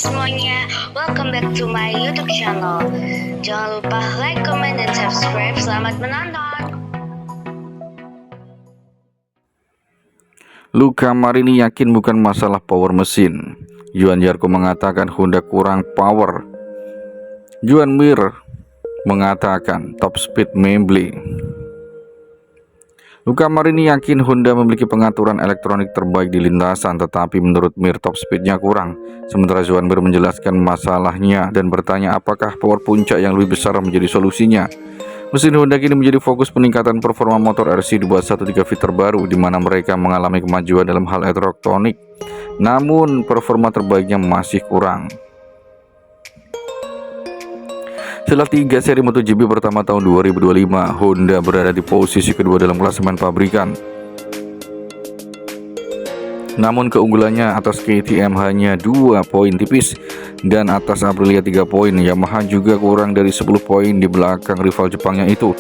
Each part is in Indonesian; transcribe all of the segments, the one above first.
semuanya, welcome back to my YouTube channel. Jangan lupa like, comment, dan subscribe. Selamat menonton. Luca Marini yakin bukan masalah power mesin. Johan Zarco mengatakan Honda kurang power. Joan Mir mengatakan top speed Memble. Luca Marini yakin Honda memiliki pengaturan elektronik terbaik di lintasan, tetapi menurut Mir top speednya kurang. Sementara Joan Mir menjelaskan masalahnya dan bertanya apakah power puncak yang lebih besar menjadi solusinya. Mesin Honda kini menjadi fokus peningkatan performa motor RC213V terbaru, di mana mereka mengalami kemajuan dalam hal elektronik. Namun performa terbaiknya masih kurang. Setelah 3 seri MotoGP pertama tahun 2025, Honda berada di posisi kedua dalam klasemen pabrikan. Namun keunggulannya atas KTM hanya 2 poin tipis dan atas Aprilia 3 poin. Yamaha juga kurang dari 10 poin di belakang rival Jepangnya itu.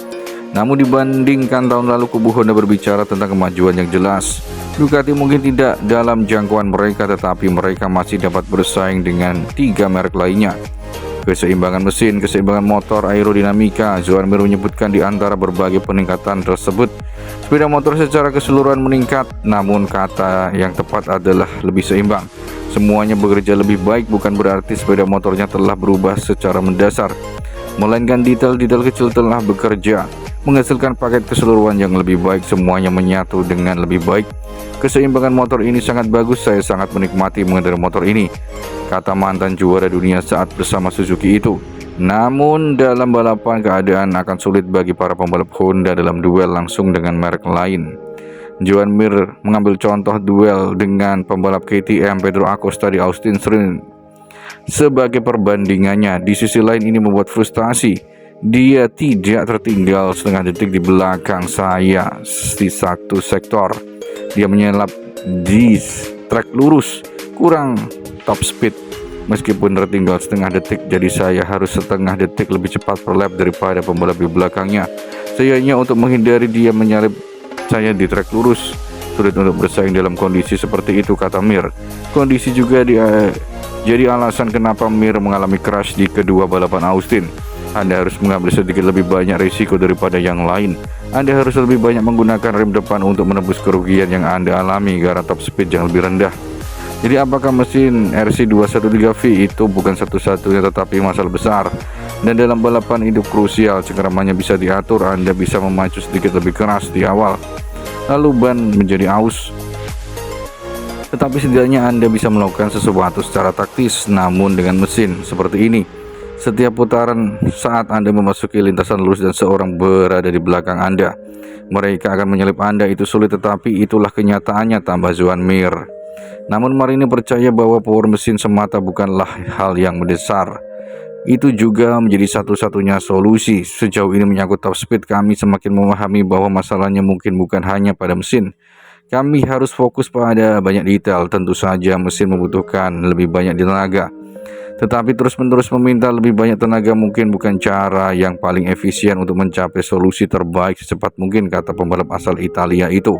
Namun dibandingkan tahun lalu, kubu Honda berbicara tentang kemajuan yang jelas. Ducati mungkin tidak dalam jangkauan mereka, tetapi mereka masih dapat bersaing dengan 3 merek lainnya. Keseimbangan mesin, keseimbangan motor, aerodinamika, Joan Mir menyebutkan di antara berbagai peningkatan tersebut, sepeda motor secara keseluruhan meningkat, namun kata yang tepat adalah lebih seimbang. Semuanya bekerja lebih baik bukan berarti sepeda motornya telah berubah secara mendasar, melainkan detail-detail kecil telah bekerja, menghasilkan paket keseluruhan yang lebih baik, semuanya menyatu dengan lebih baik. Keseimbangan motor ini sangat bagus, saya sangat menikmati mengendarai motor ini, kata mantan juara dunia saat bersama Suzuki itu. Namun dalam balapan keadaan akan sulit bagi para pembalap Honda dalam duel langsung dengan merek lain. Joan Mir mengambil contoh duel dengan pembalap KTM Pedro Acosta di Austin Sprint sebagai perbandingannya. Di sisi lain ini membuat frustasi. Dia tidak tertinggal setengah detik di belakang saya di satu sektor. Dia menyelap di trek lurus, kurang top speed. Meskipun tertinggal setengah detik, jadi saya harus setengah detik lebih cepat per lap daripada pembalap di belakangnya. Sayangnya untuk menghindari dia menyalip saya di trek lurus, sulit untuk bersaing dalam kondisi seperti itu, kata Mir. Kondisi juga jadi alasan kenapa Mir mengalami crash di kedua balapan Austin. Anda harus mengambil sedikit lebih banyak risiko daripada yang lain. Anda harus lebih banyak menggunakan rem depan untuk menebus kerugian yang Anda alami karena top speed yang lebih rendah. Jadi apakah mesin RC213V itu bukan satu-satunya tetapi masalah besar, dan dalam balapan itu krusial. Cengkeramannya bisa diatur, Anda bisa memacu sedikit lebih keras di awal, lalu ban menjadi aus. Tetapi setidaknya Anda bisa melakukan sesuatu secara taktis. Namun dengan mesin seperti ini, setiap putaran saat Anda memasuki lintasan lurus dan seorang berada di belakang Anda, mereka akan menyalip Anda. Itu sulit, tetapi itulah kenyataannya, tambah Joan Mir. Namun Marini percaya bahwa power mesin semata bukanlah hal yang mendasar. Itu juga menjadi satu-satunya solusi. Sejauh ini menyangkut top speed, kami semakin memahami bahwa masalahnya mungkin bukan hanya pada mesin. Kami harus fokus pada banyak detail. Tentu saja mesin membutuhkan lebih banyak tenaga, tetapi terus-menerus meminta lebih banyak tenaga mungkin bukan cara yang paling efisien untuk mencapai solusi terbaik secepat mungkin, kata pembalap asal Italia itu.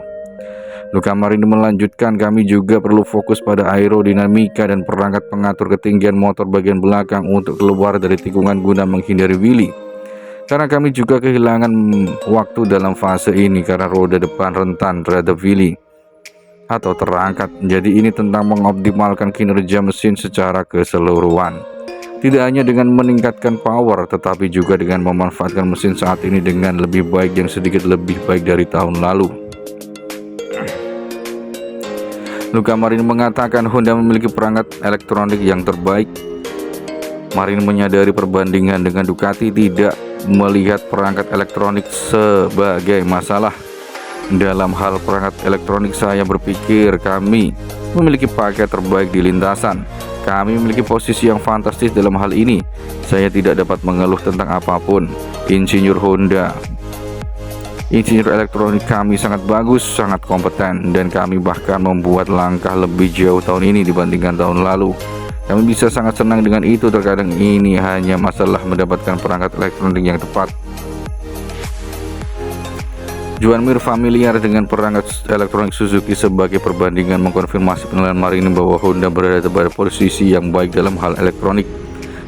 Luca Marini melanjutkan, kami juga perlu fokus pada aerodinamika dan perangkat pengatur ketinggian motor bagian belakang untuk keluar dari tikungan guna menghindari wheelie. Karena kami juga kehilangan waktu dalam fase ini karena roda depan rentan terhadap wheelie atau terangkat. Jadi ini tentang mengoptimalkan kinerja mesin secara keseluruhan. Tidak hanya dengan meningkatkan power, tetapi juga dengan memanfaatkan mesin saat ini dengan lebih baik, yang sedikit lebih baik dari tahun lalu. Luca Marini mengatakan Honda memiliki perangkat elektronik yang terbaik. Marini menyadari perbandingan dengan Ducati tidak melihat perangkat elektronik sebagai masalah. Dalam hal perangkat elektronik, saya berpikir kami memiliki paket terbaik di lintasan. Kami memiliki posisi yang fantastis dalam hal ini. Saya tidak dapat mengeluh tentang apapun. Insinyur elektronik kami sangat bagus, sangat kompeten, dan kami bahkan membuat langkah lebih jauh tahun ini dibandingkan tahun lalu. Kami bisa sangat senang dengan itu. Terkadang ini hanya masalah mendapatkan perangkat elektronik yang tepat. Juan Mir familiar dengan perangkat elektronik Suzuki sebagai perbandingan mengkonfirmasi penilaian Marini bahwa Honda berada pada posisi yang baik dalam hal elektronik.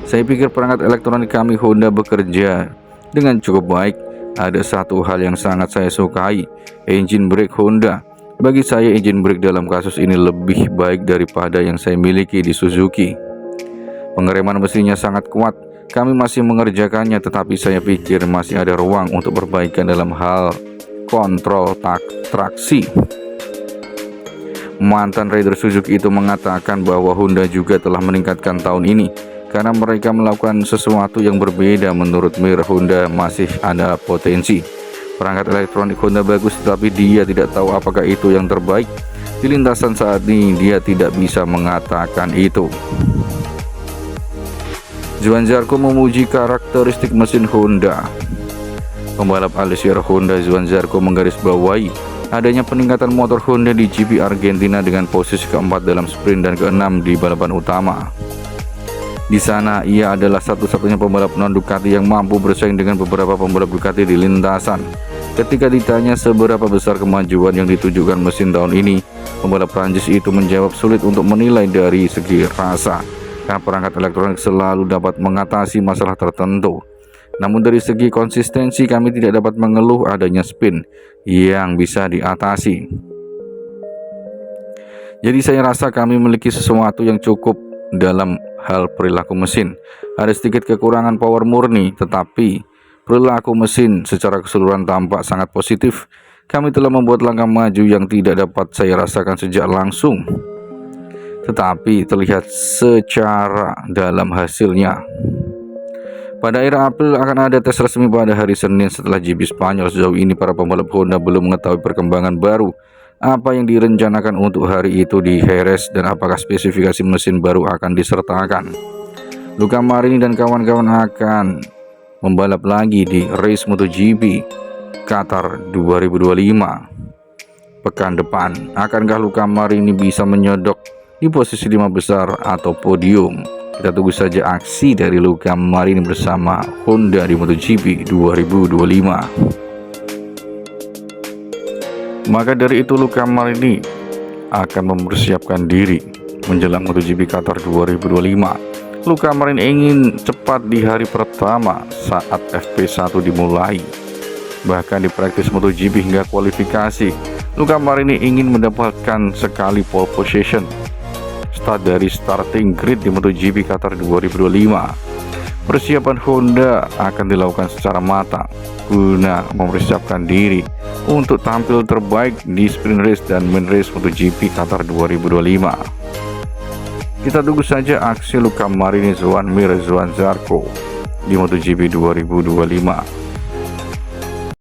Saya pikir perangkat elektronik kami Honda bekerja dengan cukup baik. Ada satu hal yang sangat saya sukai, engine brake Honda. Bagi saya engine brake dalam kasus ini lebih baik daripada yang saya miliki di Suzuki. Pengereman mesinnya sangat kuat. Kami masih mengerjakannya, tetapi saya pikir masih ada ruang untuk perbaikan dalam hal kontrol traksi. Mantan rider Suzuki itu mengatakan bahwa Honda juga telah meningkatkan tahun ini karena mereka melakukan sesuatu yang berbeda. Menurut Mir, Honda masih ada potensi. Perangkat elektronik Honda bagus, tetapi dia tidak tahu apakah itu yang terbaik. Di lintasan saat ini dia tidak bisa mengatakan itu. Johann Zarco memuji karakteristik mesin Honda. Pembalap Alessio Honda Johann Zarco menggarisbawahi adanya peningkatan motor Honda di GP Argentina dengan posisi keempat dalam sprint dan keenam di balapan utama. Di sana ia adalah satu-satunya pembalap non Ducati yang mampu bersaing dengan beberapa pembalap Ducati di lintasan. Ketika ditanya seberapa besar kemajuan yang ditujukan mesin tahun ini, pembalap Prancis itu menjawab sulit untuk menilai dari segi rasa, karena perangkat elektronik selalu dapat mengatasi masalah tertentu. Namun dari segi konsistensi kami tidak dapat mengeluh adanya spin yang bisa diatasi. Jadi saya rasa kami memiliki sesuatu yang cukup dalam hal perilaku mesin. Ada sedikit kekurangan power murni, tetapi perilaku mesin secara keseluruhan tampak sangat positif. Kami telah membuat langkah maju yang tidak dapat saya rasakan sejak langsung, tetapi terlihat secara dalam hasilnya. Pada akhir April akan ada tes resmi pada hari Senin setelah GP Spanyol. Sejauh ini para pembalap Honda belum mengetahui perkembangan baru apa yang direncanakan untuk hari itu di Jerez dan apakah spesifikasi mesin baru akan disertakan. Luca Marini dan kawan-kawan akan membalap lagi di race MotoGP Qatar 2025 pekan depan. Akankah Luca Marini bisa menyodok di posisi 5 besar atau podium? Kita tunggu saja aksi dari Luca Marini bersama Honda di MotoGP 2025. Maka dari itu Luca Marini akan mempersiapkan diri menjelang MotoGP Qatar 2025. Luca Marini ingin cepat di hari pertama saat FP1 dimulai. Bahkan di praktis MotoGP hingga kualifikasi, Luca Marini ingin mendapatkan sekali pole position start dari starting grid di MotoGP Qatar 2025. Persiapan Honda akan dilakukan secara matang guna mempersiapkan diri untuk tampil terbaik di sprint race dan main race MotoGP Qatar 2025. Kita tunggu saja aksi Luca Marini, Joan Mir, Johann Zarco di MotoGP 2025.